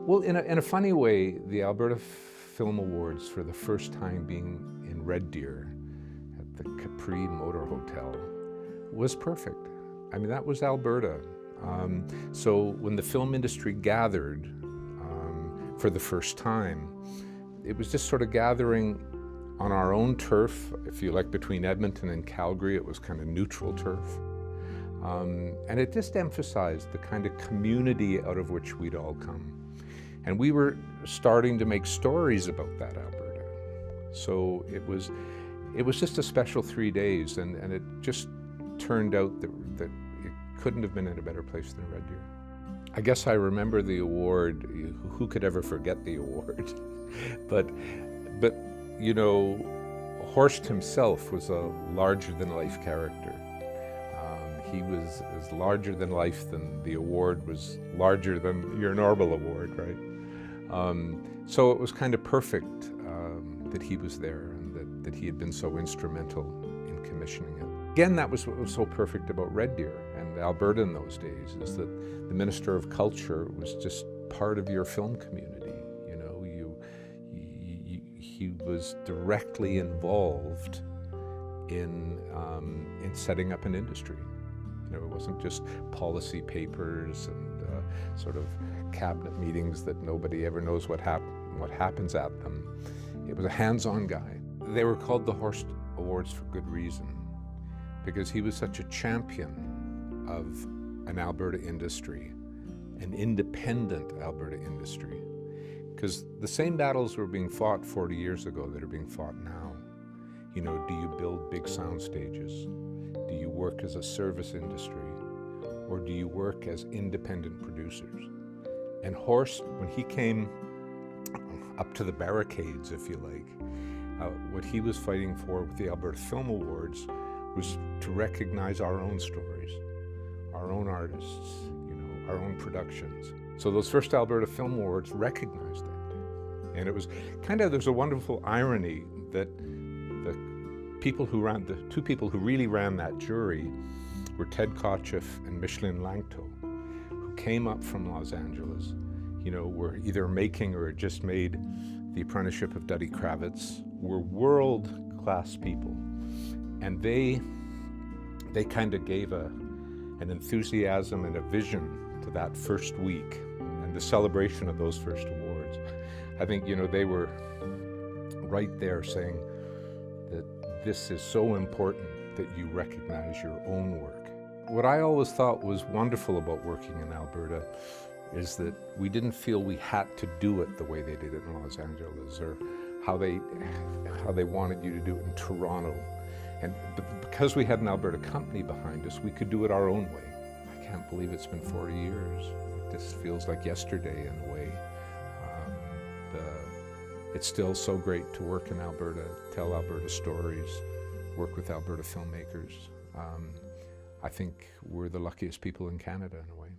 Well, in a funny way, the Alberta Film Awards, for the first time being in Red Deer at the Capri Motor Hotel, was perfect. I mean, that was Alberta. So when the film industry gathered for the first time, it was just sort of gathering on our own turf. If you like, between Edmonton and Calgary, it was kind of neutral turf. And it just emphasized the kind of community out of which we'd all come. And we were starting to make stories about that Alberta. So it was just a special 3 days, and it just turned out that it couldn't have been in a better place than Red Deer. I guess I remember the award. Who could ever forget the award? but you know, Horst himself was a larger-than-life character. He was as larger than life than the award was larger than your normal award, right? So it was kind of perfect that he was there and that he had been so instrumental in commissioning it. Again, that was what was so perfect about Red Deer and Alberta in those days, is that the Minister of Culture was just part of your film community. You know, he was directly involved in setting up an industry. You know, it wasn't just policy papers and sort of cabinet meetings that nobody ever knows what happens at them. It was a hands-on guy. They were called the Horst Awards for good reason, because he was such a champion of an Alberta industry, an independent Alberta industry. Because the same battles were being fought 40 years ago that are being fought now. You know, do you build big sound stages? Do you work as a service industry? Or do you work as independent producers? And Horst, when he came up to the barricades, if you like, what he was fighting for with the Alberta Film Awards was to recognize our own stories, our own artists, you know, our own productions. So those first Alberta Film Awards recognized that. And it was kind of, there's a wonderful irony that the two people who really ran that jury were Ted Kotcheff and Micheline Langto, who came up from Los Angeles, you know, were either making or had just made The Apprenticeship of Duddy Kravitz, were world-class people. And they kind of gave an enthusiasm and a vision to that first week and the celebration of those first awards. I think, you know, they were right there saying that this is so important that you recognize your own work. What I always thought was wonderful about working in Alberta is that we didn't feel we had to do it the way they did it in Los Angeles, or how they wanted you to do it in Toronto. And because we had an Alberta company behind us, we could do it our own way. I can't believe it's been 40 years. It just feels like yesterday in a way. It's still so great to work in Alberta, tell Alberta stories, work with Alberta filmmakers. I think we're the luckiest people in Canada in a way.